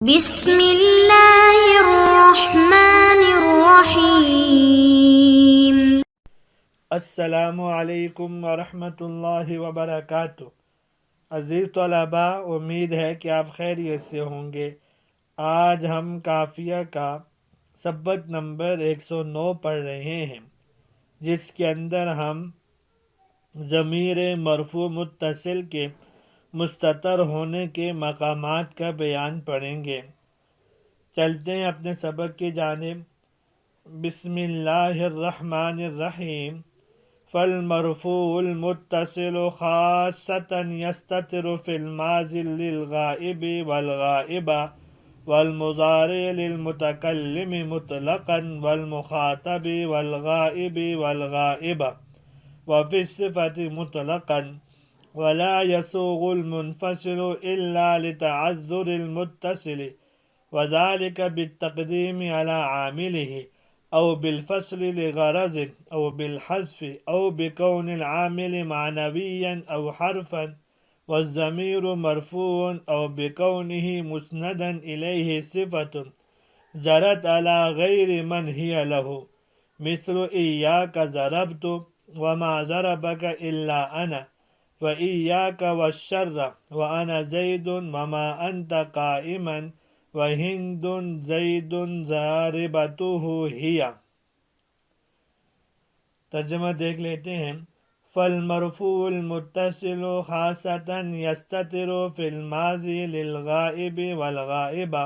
بسم اللہ الرحمن الرحیم۔ السلام علیکم ورحمۃ اللہ وبرکاتہ۔ عزیز طلباء، امید ہے کہ آپ خیریت سے ہوں گے۔ آج ہم قافیہ کا سبق نمبر 109 پڑھ رہے ہیں، جس کے اندر ہم ضمیر مرفوع متصل کے مستتر ہونے کے مقامات کا بیان پڑھیں گے۔ چلتے ہیں اپنے سبق کی جانب۔ بسم اللہ الرحمن الرحیم۔ فالمرفوع المتصل خاصة يستتر في الماضي للغائب والغائبة والمضارع للمتكلم مطلقا والمخاطب والغائب والغائبة وفي الصفة مطلقا، ولا يسوغ المنفصل إلا لتعذر المتصل، وذلك بالتقديم على عامله أو بالفصل لغرض أو بالحذف أو بكون العامل معنويا أو حرفا والضمير مرفوع أو بكونه مسندا إليه صفة جرت على غير من هي له، مثل إياك ضربت وما ضربك إلا أنا، وإياك والشر وأنا زيد وما أنت قائما، وهند زيد ضاربته هي۔ ترجمہ دیکھ لیتے ہیں۔ فالمرفوع المتصل خاصة يستتر في الماضي للغائب والغائبة،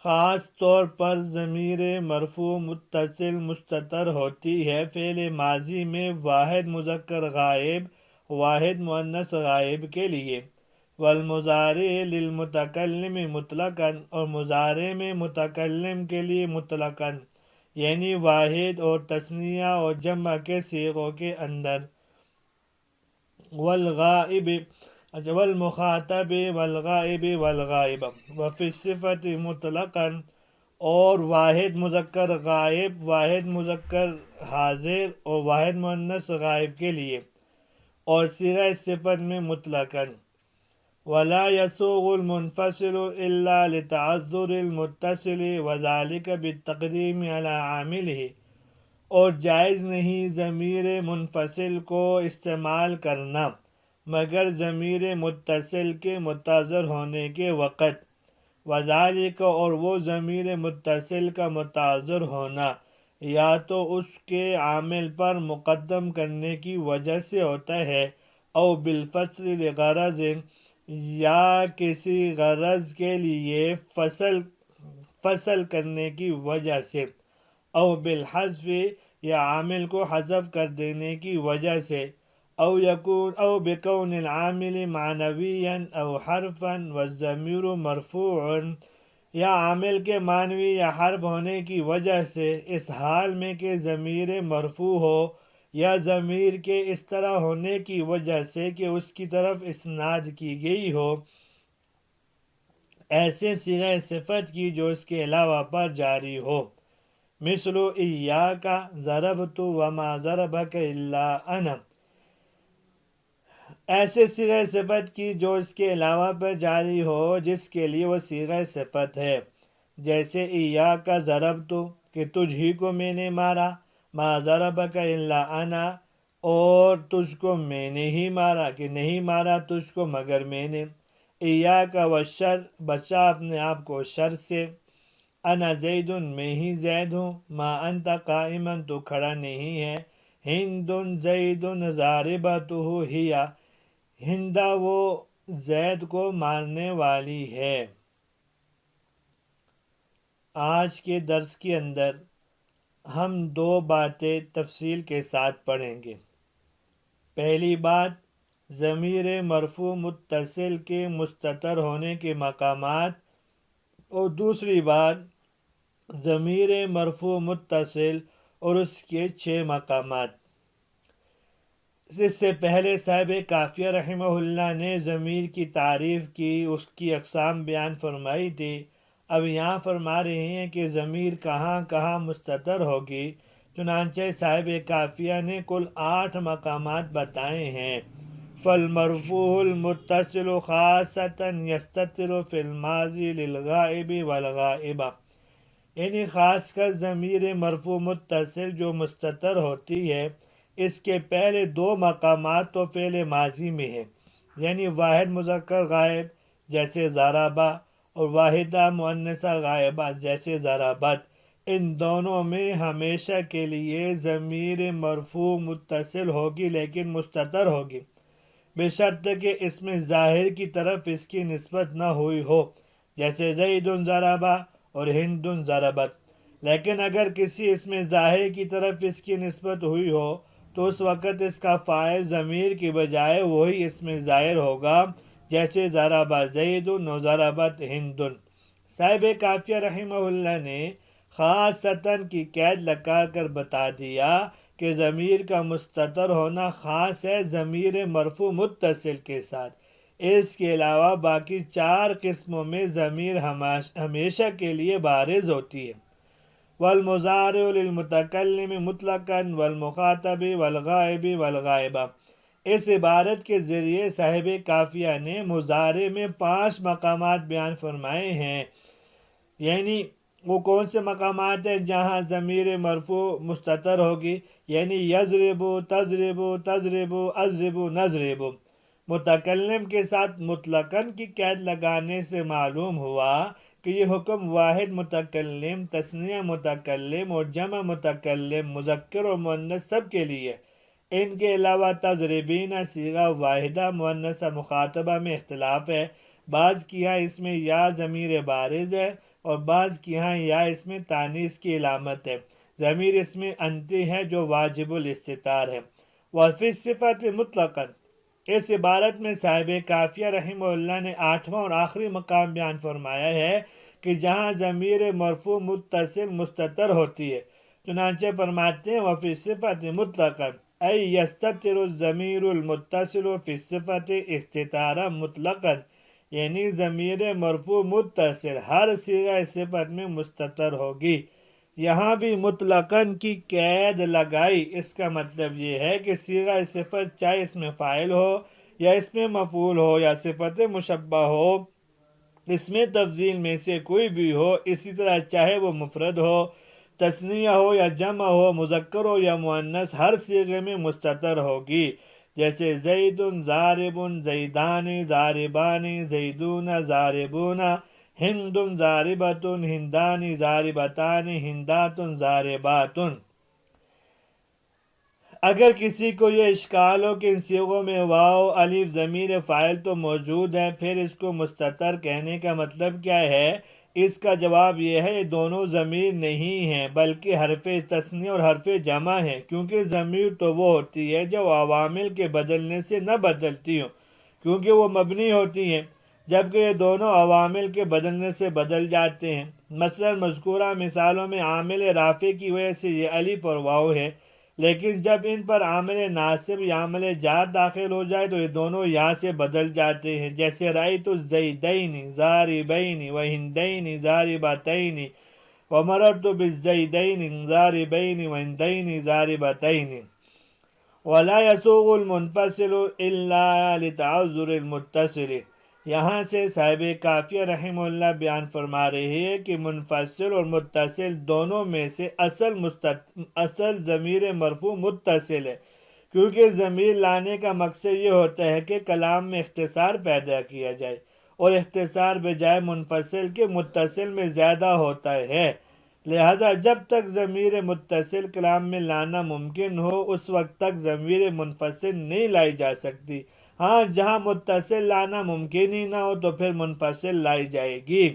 خاص طور پر ضمیر مرفوع متصل مستتر ہوتی ہے فعل ماضی میں واحد مذکر غائب واحد مؤنث غائب کے لیے، والمضارع للمتکلم مطلقاً، اور مضارع میں متکلم کے لیے مطلقاً، یعنی واحد اور تثنیہ اور جمع کے صیغوں کے اندر، والغائب والمخاطب والغائب والغائبہ، وفی الصفۃ مطلقاً، اور واحد مذکر غائب واحد مذکر حاضر اور واحد مؤنث غائب کے لیے، اور صیغہ صفت میں مطلقاً، ولا يسوغ المنفصل الا لتعذر المتصل وذلك بالتقدیم على عامله، اور جائز نہیں ضمیر منفصل کو استعمال کرنا مگر ضمیر متصل کے متعذر ہونے کے وقت، وذالک، اور وہ ضمیر متصل کا متعذر ہونا یا تو اس کے عامل پر مقدم کرنے کی وجہ سے ہوتا ہے، او بالفصل لغرض، یا کسی غرض کے لیے فصل کرنے کی وجہ سے، او بالحذف، یا عامل کو حذف کر دینے کی وجہ سے، او بکون العامل معنویا او حرفا والضمیر مرفوع، یا عامل کے معنوی یا حرف ہونے کی وجہ سے، اس حال میں کہ ضمیر مرفوع ہو، یا ضمیر کے اس طرح ہونے کی وجہ سے کہ اس کی طرف اسناد کی گئی ہو، ایسے صیغہ صفت کی جو اس کے علاوہ پر جاری ہو، مثل ایاک ضربت وما ضربک الا انا، ایسے صیغہ صفت کی جو اس کے علاوہ پر جاری ہو جس کے لیے وہ صیغہ صفت ہے، جیسے ایاک ضربت کہ تجھ ہی کو میں نے مارا، ما ضربک الا انا، اور تجھ کو میں نے ہی مارا کہ نہیں مارا تجھ کو مگر میں نے، ایاک والشر، بچا اپنے آپ کو شر سے، انا زید، میں ہی زید ہوں، ما انت قائما، تو کھڑا نہیں ہے، ہند زید ضاربتہ ہی، ہندہ وہ زید کو مارنے والی ہے۔ آج کے درس کے اندر ہم دو باتیں تفصیل کے ساتھ پڑھیں گے۔ پہلی بات، ضمیر مرفوع متصل کے مستتر ہونے کے مقامات، اور دوسری بات ضمیر مرفوع متصل اور اس کے 6 مقامات۔ اس سے پہلے صاحب قافیہ رحمہ اللہ نے ضمیر کی تعریف کی، اس کی اقسام بیان فرمائی تھی۔ اب یہاں فرما رہے ہیں کہ ضمیر کہاں کہاں مستتر ہوگی۔ چنانچہ صاحب قافیہ نے کل 8 مقامات بتائے ہیں۔ فالمرفوع المتصل خاصة يستتر في الماضي للغائب والغائبہ، یعنی خاص کر ضمیر مرفوع متصل جو مستتر ہوتی ہے اس کے پہلے دو مقامات تو فعل ماضی میں ہے، یعنی واحد مذکر غائب جیسے ضربہ اور واحدہ مؤنثہ غائبہ جیسے ضربت، ان دونوں میں ہمیشہ کے لیے ضمیر مرفوع متصل ہوگی لیکن مستتر ہوگی، بشرط کہ اس میں ظاہر کی طرف اس کی نسبت نہ ہوئی ہو، جیسے زید ضربہ اور ہند ضربت۔ لیکن اگر کسی اس میں ظاہر کی طرف اس کی نسبت ہوئی ہو تو اس وقت اس کا فاعل ضمیر کی بجائے وہی اس میں ظاہر ہوگا، جیسے ضربہ زید و ضربت ہند۔ صاحب کافیہ رحمہ اللہ نے خاصتاً کی قید لگا کر بتا دیا کہ ضمیر کا مستتر ہونا خاص ہے ضمیر مرفوع متصل کے ساتھ، اس کے علاوہ باقی چار قسموں میں ضمیر ہمیشہ کے لیے بارز ہوتی ہے۔ والمضارع للمتکلم مطلقاً والمخاطب والغائب والغائبہ، اس عبارت کے ذریعے صاحب کافیہ نے مضارع میں 5 مقامات بیان فرمائے ہیں، یعنی وہ کون سے مقامات ہیں جہاں ضمیر مرفوع مستتر ہوگی، یعنی یضرب، تضرب، تضرب، اضرب، نضرب۔ متکلم کے ساتھ مطلقاً کی قید لگانے سے معلوم ہوا کہ یہ حکم واحد متکلم، تثنیہ متکلم اور جمع متکلم، مذکر اور مؤنث سب کے لیے۔ ان کے علاوہ تضربین صیغہ واحدہ مؤنثہ مخاطبہ میں اختلاف ہے، بعض کی یہاں اس میں یا ضمیر بارز ہے اور بعض کی یہاں یا اس میں تانیث کی علامت ہے، ضمیر اس میں انتی ہے جو واجب الاستتار ہے۔ وفی صفت مطلقاً، اس عبارت میں صاحب کافیہ رحمہ اللہ نے 8واں اور آخری مقام بیان فرمایا ہے کہ جہاں ضمیر مرفوع متصل مستتر ہوتی ہے، چنانچہ فرماتے ہیں وفی صفت مطلقاً ای یستتر الضمیر المتصل فی صفت استتارہ مطلقاً، یعنی ضمیر مرفوع متصل ہر صیغہ صفت میں مستتر ہوگی۔ یہاں بھی مطلقاً کی قید لگائی، اس کا مطلب یہ ہے کہ صیغہ صفت چاہے اس میں فاعل ہو یا اس میں مفعول ہو یا صفت مشبہ ہو، اس میں تفضیل میں سے کوئی بھی ہو، اسی طرح چاہے وہ مفرد ہو، تثنیہ ہو یا جمع ہو، مذکر ہو یا مؤنث، ہر صیغے میں مستتر ہوگی، جیسے زید ضارب، زیدان ضاربان، زیدون ضاربون، ہند ضاربۃ، ہندان ضاربتان، ہندات ضاربات۔ اگر کسی کو یہ اشکال ہو کہ ان صیغوں میں واو الف ضمیر فاعل تو موجود ہے، پھر اس کو مستتر کہنے کا مطلب کیا ہے، اس کا جواب یہ ہے یہ دونوں ضمیر نہیں ہیں بلکہ حرف تثنیہ اور حرف جمع ہے، کیونکہ ضمیر تو وہ ہوتی ہے جو عوامل کے بدلنے سے نہ بدلتی ہوں، کیونکہ وہ مبنی ہوتی ہیں، جبکہ یہ دونوں عوامل کے بدلنے سے بدل جاتے ہیں۔ مثلا مذکورہ مثالوں میں عامل رافع کی وجہ سے یہ الف اور واو ہے، لیکن جب ان پر عامل ناصب یا عامل جار داخل ہو جائے تو یہ دونوں یہاں سے بدل جاتے ہیں، جیسے رأیت الزیدین ضاربین وہندین ضاربتین ومررت بالزیدین ضاربین وہندین ضاربتین۔ ولا يسوغ المنفصل الا لتعذر المتصل، یہاں سے صاحب کافیہ رحمہ اللہ بیان فرما رہے ہیں کہ منفصل اور متصل دونوں میں سے اصل ضمیر مرفوع متصل ہے، کیونکہ ضمیر لانے کا مقصد یہ ہوتا ہے کہ کلام میں اختصار پیدا کیا جائے، اور اختصار بجائے منفصل کے متصل میں زیادہ ہوتا ہے، لہذا جب تک ضمیر متصل کلام میں لانا ممکن ہو اس وقت تک ضمیر منفصل نہیں لائی جا سکتی۔ ہاں جہاں متصل لانا ممکن ہی نہ ہو تو پھر منفصل لائی جائے گی۔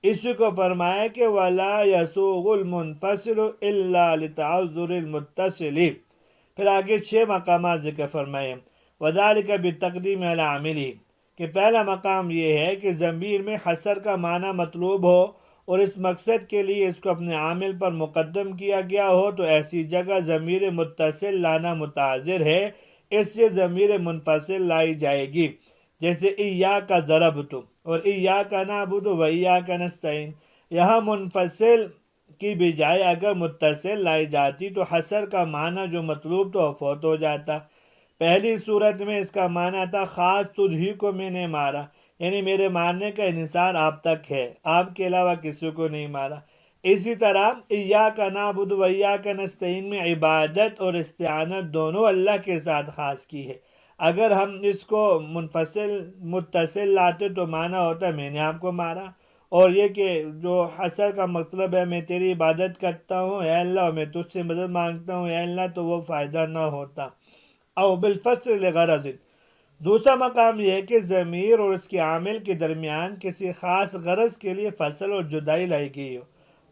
اسی کو فرمایا کہ وَلَا يَسُوغُ الْمُنْفَصِلُ إِلَّا لِتَعَذُّرِ الْمُتَّصِلِ، پھر آگے 6 مقامات ذکر فرمائے۔ وَذَلِكَ بِالتَّقْدِيمِ عَلَى عَامِلِهِ، کہ پہلا مقام یہ ہے کہ ضمیر میں حصر کا معنی مطلوب ہو اور اس مقصد کے لیے اس کو اپنے عامل پر مقدم کیا گیا ہو تو ایسی جگہ ضمیر متصل لانا متعذر ہے، اس سے ضمیر منفصل لائی جائے گی، جیسے ایاک ضربت اور ایاک نعبد و ایاک نستعین۔ یہاں منفصل کی بجائے اگر متصل لائی جاتی تو حصر کا معنی جو مطلوب تو فوت ہو جاتا۔ پہلی صورت میں اس کا معنی تھا خاص تجھ ہی کو میں نے مارا، یعنی میرے مارنے کا انحصار آپ تک ہے، آپ کے علاوہ کسی کو نہیں مارا۔ اسی طرح ایاک نعبد و ایاک نستعین میں عبادت اور استعانت دونوں اللہ کے ساتھ خاص کی ہے۔ اگر ہم اس کو منفصل متصل لاتے تو معنی ہوتا میں نے آپ کو مارا، اور یہ کہ جو حصر کا مطلب ہے میں تیری عبادت کرتا ہوں اے اللہ اور میں تجھ سے مدد مانگتا ہوں اے اللہ، تو وہ فائدہ نہ ہوتا۔ او بالفصل لغرض، دوسرا مقام یہ ہے کہ ضمیر اور اس کے عامل کے درمیان کسی خاص غرض کے لیے فصل اور جدائی لائی گئی ہو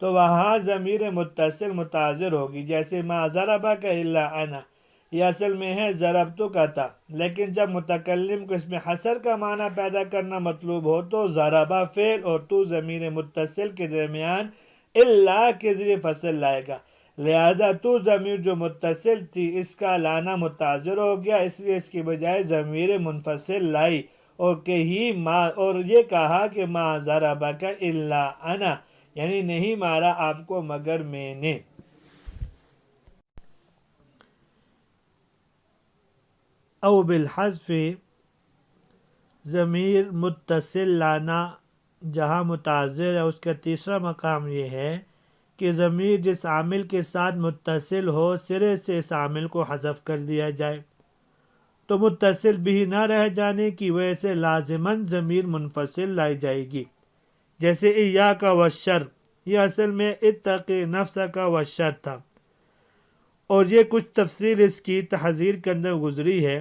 تو وہاں ضمیر متصل متاثر ہوگی، جیسے ما ضربک الا انا، یہ اصل میں ہے ضربتو کا تھا، لیکن جب متکلم کو اس میں حصر کا معنی پیدا کرنا مطلوب ہو تو ضربہ فعل اور تو ضمیر متصل کے درمیان الا کے ذریعے فصل لائے گا، لہذا تو ضمیر جو متصل تھی اس کا لانا متاثر ہو گیا، اس لیے اس کی بجائے ضمیر منفصل لائی اور یہ کہا کہ ما ضربک الا انا، یعنی نہیں مارا آپ کو مگر میں نے۔ او بالحذف، ضمیر متصل لانا جہاں متاثر ہے اس کا تیسرا مقام یہ ہے کہ ضمیر جس عامل کے ساتھ متصل ہو سرے سے اس عامل کو حذف کر دیا جائے تو متصل بھی نہ رہ جانے کی وجہ سے لازماً ضمیر منفصل لائی جائے گی، جیسے ایاک والشر، یہ اصل میں اتقی نفسک والشر تھا، اور یہ کچھ تفصیل اس کی تحذیر کے اندر گزری ہے۔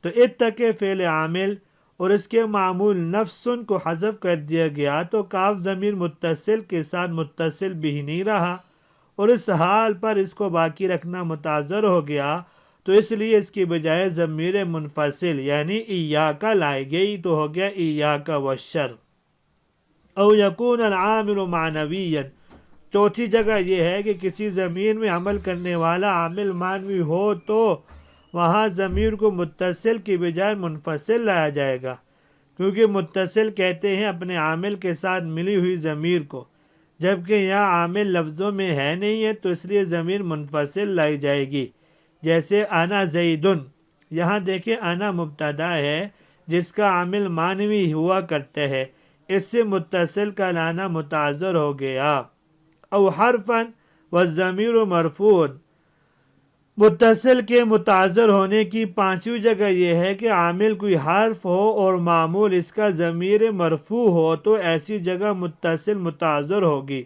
تو اتقی فعل عامل اور اس کے معمول نفسن کو حذف کر دیا گیا تو کاف ضمیر متصل کے ساتھ متصل بھی نہیں رہا، اور اس حال پر اس کو باقی رکھنا متاثر ہو گیا، تو اس لیے اس کی بجائے ضمیر منفصل یعنی ایاک لائی گئی تو ہو گیا ایاک والشر۔ او یکون العامل معنویا، چوتھی جگہ یہ ہے کہ کسی ضمیر میں عمل کرنے والا عامل معنوی ہو تو وہاں ضمیر کو متصل کی بجائے منفصل لایا جائے گا، کیونکہ متصل کہتے ہیں اپنے عامل کے ساتھ ملی ہوئی ضمیر کو، جبکہ یہاں عامل لفظوں میں ہے نہیں ہے تو اس لیے ضمیر منفصل لائی جائے گی، جیسے انا زیدن، یہاں دیکھیں انا مبتدا ہے جس کا عامل معنوی ہوا کرتا ہے، اس سے متصل کا لانا متعذر ہو گیا۔ او حرفاً والضمیر مرفوع، متصل کے متعذر ہونے کی پانچویں جگہ یہ ہے کہ عامل کوئی حرف ہو اور معمول اس کا ضمیر مرفوع ہو تو ایسی جگہ متصل متعذر ہوگی،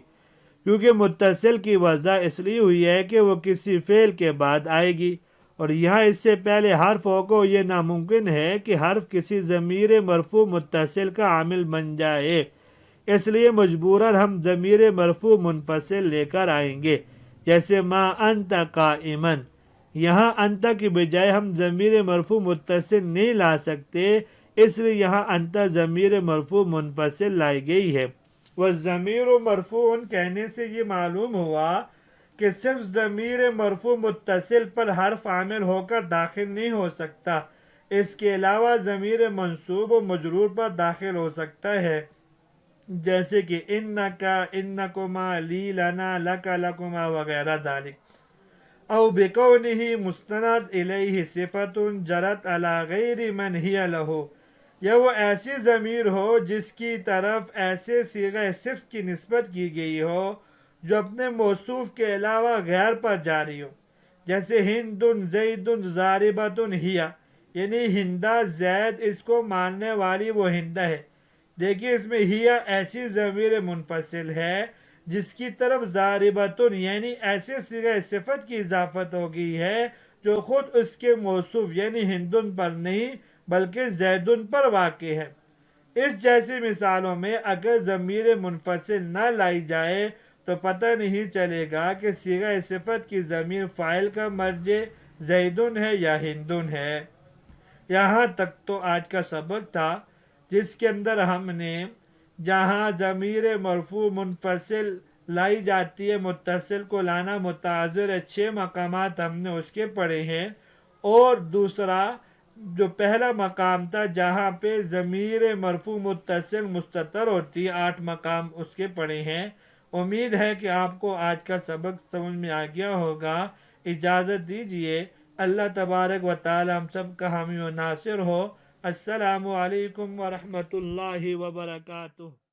کیونکہ متصل کی وضع اس لیے ہوئی ہے کہ وہ کسی فعل کے بعد آئے گی، اور یہاں اس سے پہلے حرف ہوگا، یہ ناممکن ہے کہ حرف کسی ضمیر مرفوع متصل کا عامل بن جائے، اس لیے مجبوراً ہم ضمیر مرفوع منفصل لے کر آئیں گے، جیسے ما انت قائما، یہاں انت کی بجائے ہم ضمیر مرفوع متصل نہیں لا سکتے، اس لیے یہاں انت ضمیر مرفوع منفصل لائی گئی ہے۔ والضمیر مرفوع کہنے سے یہ معلوم ہوا کہ صرف ضمیر مرفوع متصل پر حرف عامل ہو کر داخل نہیں ہو سکتا، اس کے علاوہ ضمیر منصوب و مجرور پر داخل ہو سکتا ہے، جیسے کہ انکا، انکما، لی، لنا، لکا، لکما وغیرہ ذالک۔ او بکونہ مستند الیہ صفت جرت علی غیر من ہی لہ، یا وہ ایسی ضمیر ہو جس کی طرف ایسے صیغہ صفت کی نسبت کی گئی ہو جو اپنے موصوف کے علاوہ غیر پر جاری ہو، جیسے ہند، زید، ضاربۃ ہی، یعنی ہندہ زید، اس کو ماننے والی وہ ہندہ ہے۔ دیکھیے اس میں ہی ایسی ضمیر منفصل ہے جس کی طرف ضاربۃ یعنی ایسے صیغہ صفت کی اضافت ہو گئی ہے جو خود اس کے موصوف یعنی ہندن پر نہیں بلکہ زیدن پر واقع ہے۔ اس جیسی مثالوں میں اگر ضمیر منفصل نہ لائی جائے تو پتہ نہیں چلے گا کہ صیغہ صفت کی ضمیر فاعل کا مرجع زیدن ہے یا ہندن ہے۔ یہاں تک تو آج کا سبق تھا جس کے اندر ہم نے جہاں ضمیر مرفوع منفصل لائی جاتی ہے متصل کو لانا متعذر ہے، 6 مقامات ہم نے اس کے پڑھے ہیں، اور دوسرا جو پہلا مقام تھا جہاں پہ ضمیر مرفوع متصل مستتر ہوتی ہے، 8 مقام اس کے پڑھے ہیں۔ امید ہے کہ آپ کو آج کا سبق سمجھ میں آ گیا ہوگا۔ اجازت دیجیے اللہ تبارک و تعالی ہم سب کا حامی و ناصر ہو۔ السلام علیکم ورحمۃ اللہ وبرکاتہ۔